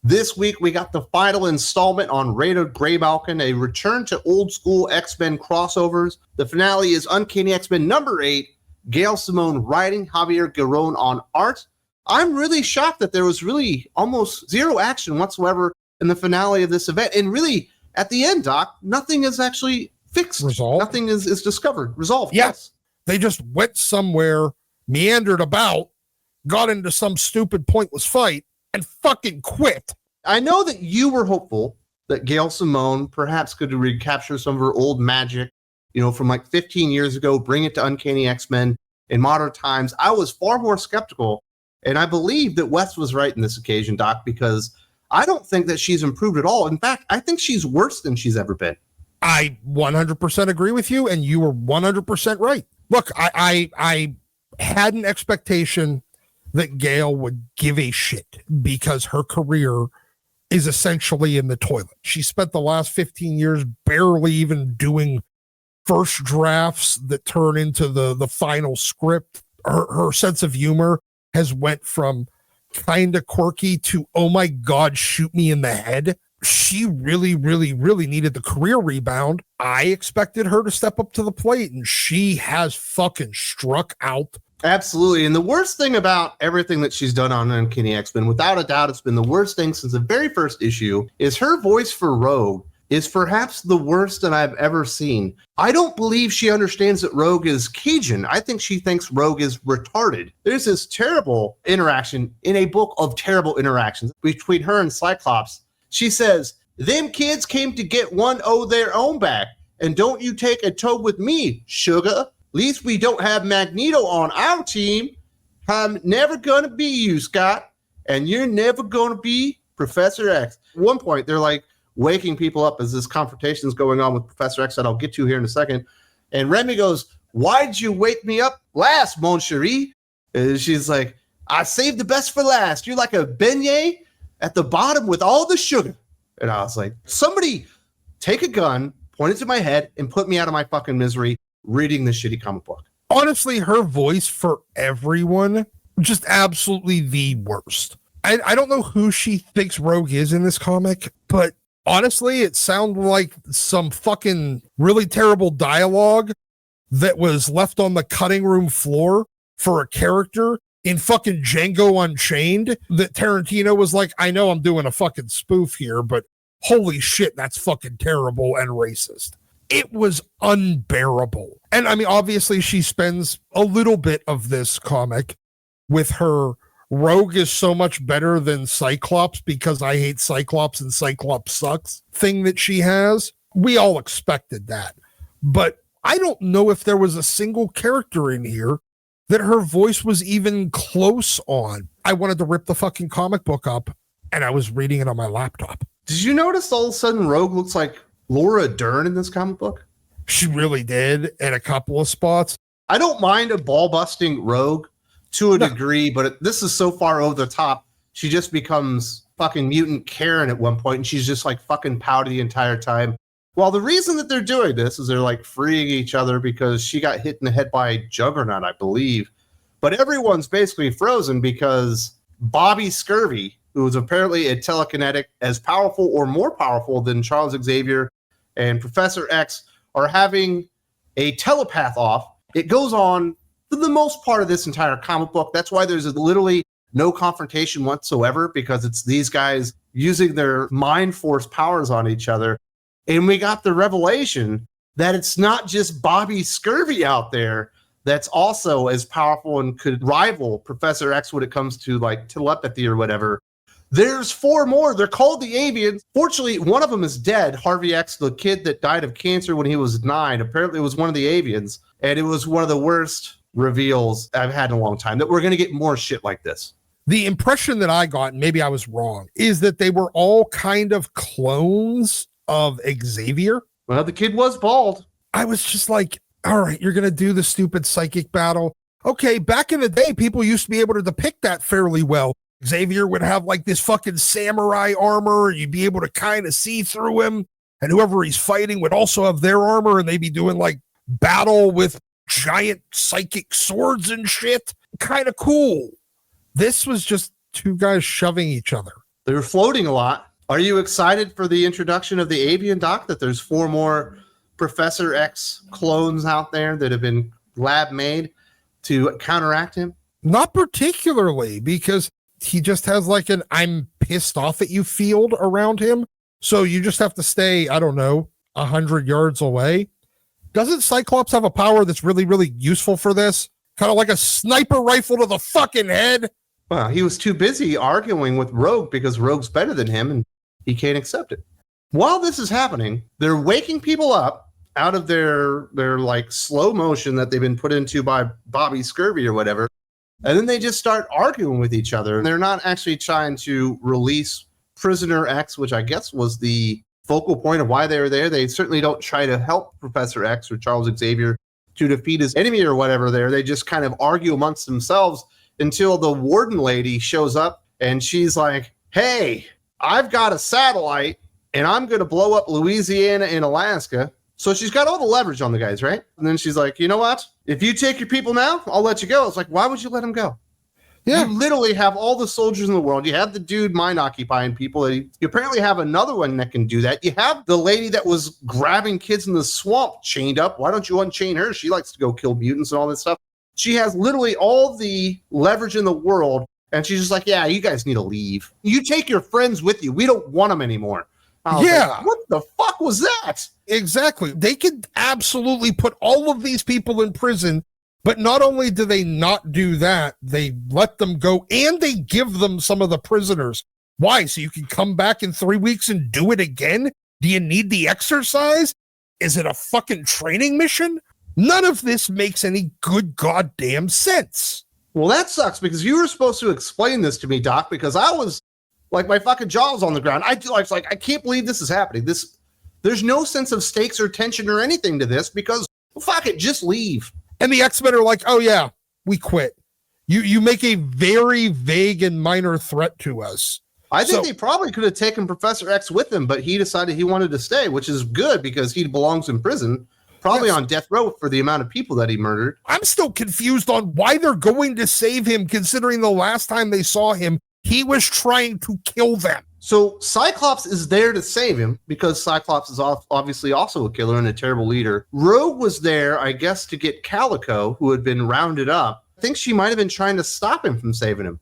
This week, we got the final installment on Rao Graymalkin, a return to old school X-Men crossovers. The finale is Uncanny X-Men number 8, Gail Simone writing, Javier Garron on art. I'm really shocked that there was really almost zero action whatsoever in the finale of this event. And really, at the end, Doc, nothing is actually fixed. Resolved? Nothing is discovered. Resolved. Yes. They just went somewhere, meandered about, got into some stupid pointless fight, and fucking quit. I know that you were hopeful that Gail Simone perhaps could recapture some of her old magic, from like 15 years ago, bring it to Uncanny X-Men in modern times. I was far more skeptical, and I believe that Wes was right in this occasion, Doc, because I don't think that she's improved at all. In fact, I think she's worse than she's ever been. I 100% agree with you, and you were 100% right. Look, I had an expectation that Gail would give a shit because her career is essentially in the toilet. She spent the last 15 years barely even doing first drafts that turn into the final script. Her sense of humor has went from kind of quirky to, oh my God, shoot me in the head. She really, really, really needed the career rebound. I expected her to step up to the plate, and she has fucking struck out. Absolutely. And the worst thing about everything that she's done on Uncanny X-Men, without a doubt, it's been the worst thing since the very first issue, is her voice for Rogue is perhaps the worst that I've ever seen. I don't believe she understands that Rogue is Cajun. I think she thinks Rogue is retarded. There's this terrible interaction in a book of terrible interactions between her and Cyclops. She says, "Them kids came to get one of their own back, and don't you take a tow with me, sugar. Least we don't have Magneto on our team. I'm never gonna be you, Scott, and you're never gonna be Professor X." At one point, they're like waking people up as this confrontation is going on with Professor X that I'll get to here in a second. And Remy goes, "Why'd you wake me up last, mon chéri?" And she's like, "I saved the best for last. You're like a beignet at the bottom with all the sugar." And I was like, somebody take a gun, point it to my head, and put me out of my fucking misery reading this shitty comic book. Honestly, her voice for everyone, just absolutely the worst. I don't know who she thinks Rogue is in this comic, but honestly, it sounded like some fucking really terrible dialogue that was left on the cutting room floor for a character in fucking Django Unchained that Tarantino was like, I know I'm doing a fucking spoof here, but holy shit, that's fucking terrible and racist. It was unbearable. And I mean, obviously she spends a little bit of this comic with her Rogue is so much better than Cyclops because I hate Cyclops and Cyclops sucks thing that she has. We all expected that. But I don't know if there was a single character in here that her voice was even close on. I wanted to rip the fucking comic book up and I was reading it on my laptop. Did you notice all of a sudden Rogue looks like Laura Dern in this comic book? She really did in a couple of spots. I don't mind a ball-busting Rogue to a degree, but this is so far over the top. She just becomes fucking mutant Karen at one point, and she's just like fucking pouty the entire time. Well, the reason that they're doing this is they're like freeing each other because she got hit in the head by Juggernaut, I believe. But everyone's basically frozen because Bobby Scurvy, who is apparently a telekinetic as powerful or more powerful than Charles Xavier and Professor X, are having a telepath off. It goes on for the most part of this entire comic book. That's why there's literally no confrontation whatsoever, because it's these guys using their mind force powers on each other. And we got the revelation that it's not just Bobby Scurvy out there that's also as powerful and could rival Professor X when it comes to like telepathy or whatever. There's 4 more. They're called the Avians. Fortunately, one of them is dead. Harvey X, the kid that died of cancer when he was 9, apparently was one of the Avians. And it was one of the worst reveals I've had in a long time, that we're going to get more shit like this. The impression that I got, and maybe I was wrong, is that they were all kind of clones of Xavier. Well, the kid was bald. I was just like, all right, you're going to do the stupid psychic battle. Okay, back in the day, people used to be able to depict that fairly well. Xavier would have like this fucking samurai armor. You'd be able to kind of see through him. And whoever he's fighting would also have their armor, and they'd be doing like battle with giant psychic swords and shit. Kind of cool. This was just 2 guys shoving each other. They're floating a lot. Are you excited for the introduction of the avian, Doc, that there's 4 more Professor X clones out there that have been lab made to counteract him? Not particularly, because he just has like an I'm pissed off at you field around him. So you just have to stay, I don't know, 100 yards away. Doesn't Cyclops have a power that's really, really useful for this? Kind of like a sniper rifle to the fucking head? Well, he was too busy arguing with Rogue because Rogue's better than him and he can't accept it. While this is happening, they're waking people up out of their like slow motion that they've been put into by Bobby Scurvy or whatever. And then they just start arguing with each other. They're not actually trying to release Prisoner X, which I guess was the focal point of why they were there. They certainly don't try to help Professor X or Charles Xavier to defeat his enemy or whatever there. They just kind of argue amongst themselves until the warden lady shows up and she's like, hey, I've got a satellite and I'm going to blow up Louisiana and Alaska. So she's got all the leverage on the guys, right? And then she's like, you know what? If you take your people now, I'll let you go. It's like, why would you let him go? Yeah. You literally have all the soldiers in the world. You have the dude mind occupying people. You apparently have another one that can do that. You have the lady that was grabbing kids in the swamp chained up. Why don't you unchain her? She likes to go kill mutants and all this stuff. She has literally all the leverage in the world. And she's just like, yeah, you guys need to leave. You take your friends with you. We don't want them anymore. Yeah. Like, what the fuck was that? Exactly. They could absolutely put all of these people in prison, but not only do they not do that, they let them go and they give them some of the prisoners. Why? So you can come back in 3 weeks and do it again? Do you need the exercise? Is it a fucking training mission? None of this makes any good goddamn sense. Well, that sucks because you were supposed to explain this to me, Doc, because I was like, my fucking jaw was on the ground. I was like, I can't believe this is happening. There's no sense of stakes or tension or anything to this because, well, fuck it, just leave. And the X-Men are like, oh yeah, we quit. You make a very vague and minor threat to us. I think they probably could have taken Professor X with him, but he decided he wanted to stay, which is good because he belongs in prison, probably on death row for the amount of people that he murdered. I'm still confused on why they're going to save him, considering the last time they saw him, he was trying to kill them. So Cyclops is there to save him because Cyclops is obviously also a killer and a terrible leader. Rogue was there, I guess, to get Calico, who had been rounded up. I think she might have been trying to stop him from saving him.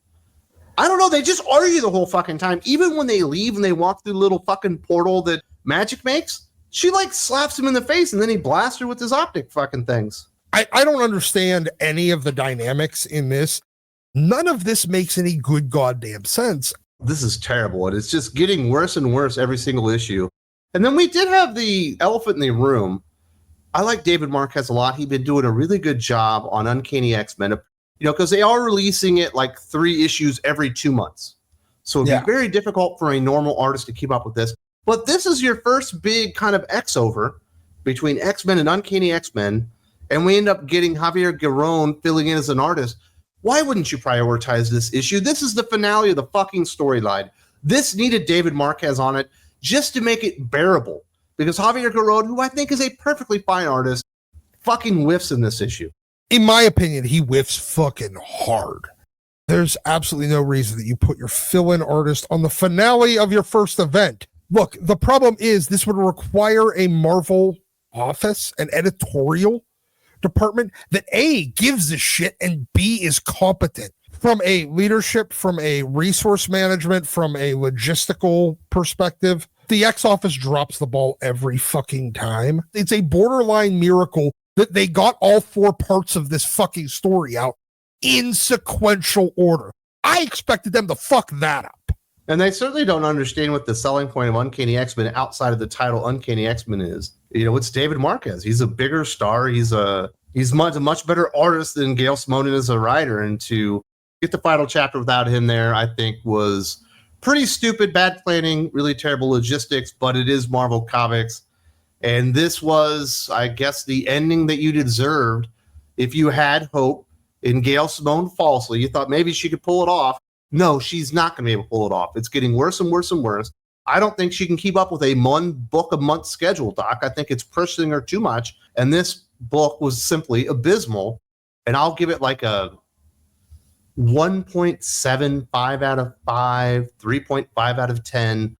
I don't know. They just argue the whole fucking time. Even when they leave and they walk through the little fucking portal that Magic makes, she like slaps him in the face and then he blasts her with his optic fucking things. I don't understand any of the dynamics in this. None of this makes any good goddamn sense. This is terrible. And it's just getting worse and worse every single issue. And then we did have the elephant in the room. I like David Marquez a lot. He'd been doing a really good job on Uncanny X-Men, because they are releasing it like 3 issues every 2 months. So it'd be very difficult for a normal artist to keep up with this. But this is your first big kind of X-over between X-Men and Uncanny X-Men. And we end up getting Javier Garrón filling in as an artist. Why wouldn't you prioritize this issue? This is the finale of the fucking storyline. This needed David Marquez on it just to make it bearable. Because Javier Garrón, who I think is a perfectly fine artist, fucking whiffs in this issue. In my opinion, he whiffs fucking hard. There's absolutely no reason that you put your fill-in artist on the finale of your first event. Look, the problem is this would require a Marvel office, an editorial department that A, gives a shit and B, is competent from a leadership, from a resource management, from a logistical perspective. The X office drops the ball every fucking time. It's a borderline miracle that they got all 4 parts of this fucking story out in sequential order. I expected them to fuck that up. And they certainly don't understand what the selling point of Uncanny X-Men outside of the title Uncanny X-Men is. It's David Marquez. He's a bigger star. He's a much better artist than Gail Simone as a writer. And to get the final chapter without him there, I think was pretty stupid, bad planning, really terrible logistics, but it is Marvel Comics. And this was, I guess, the ending that you deserved if you had hope in Gail Simone falsely. You thought maybe she could pull it off. No, she's not going to be able to pull it off. It's getting worse and worse and worse. I don't think she can keep up with a 1 book a month schedule, Doc. I think it's pushing her too much. And this book was simply abysmal. And I'll give it like a 1.75 out of 5, 3.5 out of 10.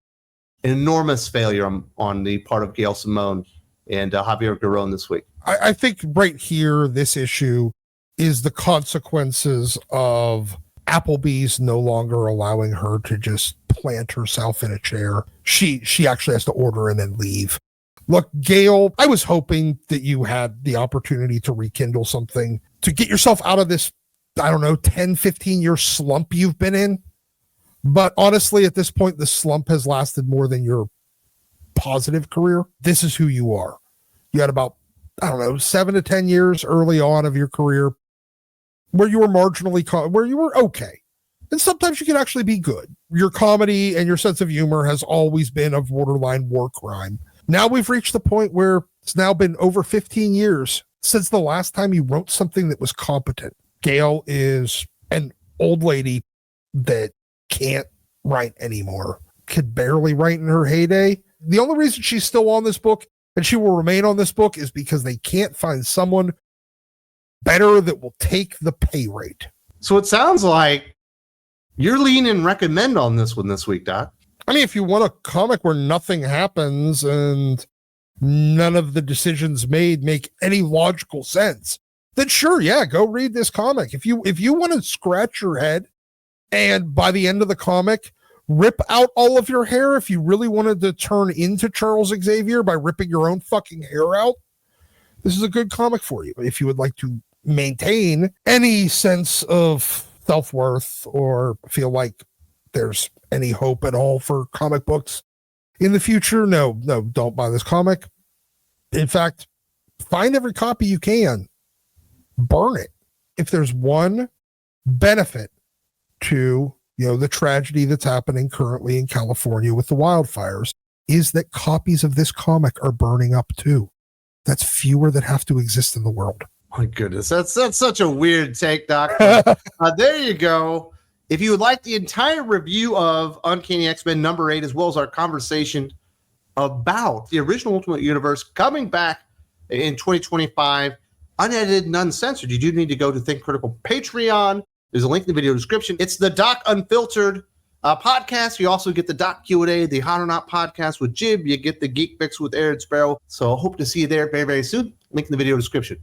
An enormous failure on the part of Gail Simone and Javier Garrón this week. I think right here, this issue is the consequences of Applebee's no longer allowing her to just plant herself in a chair. She actually has to order and then leave. Look, Gail, I was hoping that you had the opportunity to rekindle something, to get yourself out of this, I don't know, 10, 15 year slump you've been in. But honestly, at this point, the slump has lasted more than your positive career. This is who you are. You had about, I don't know, 7 to 10 years early on of your career where you were where you were okay. And sometimes you can actually be good. Your comedy and your sense of humor has always been a borderline war crime. Now we've reached the point where it's now been over 15 years since the last time you wrote something that was competent. Gail is an old lady that can't write anymore, could barely write in her heyday. The only reason she's still on this book and she will remain on this book is because they can't find someone better that will take the pay rate. So it sounds like you're leaning recommend on this one this week, Doc. I mean, if you want a comic where nothing happens and none of the decisions made make any logical sense, then sure, yeah, go read this comic. If you want to scratch your head and by the end of the comic, rip out all of your hair, if you really wanted to turn into Charles Xavier by ripping your own fucking hair out, this is a good comic for you. If you would like to maintain any sense of self-worth or feel like there's any hope at all for comic books in the future, no, don't buy this comic. In fact, find every copy you can, burn it. If there's one benefit to, the tragedy that's happening currently in California with the wildfires, is that copies of this comic are burning up too. That's fewer that have to exist in the world. My goodness, that's such a weird take, Doc. There you go. If you would like the entire review of Uncanny X-Men number 8, as well as our conversation about the original Ultimate Universe coming back in 2025, unedited and uncensored, you do need to go to Think Critical Patreon. There's a link in the video description. It's the Doc Unfiltered podcast. You also get the Doc Q&A, the Hot or Not podcast with Jib. You get the Geek Fix with Aaron Sparrow. So I hope to see you there very, very soon. Link in the video description.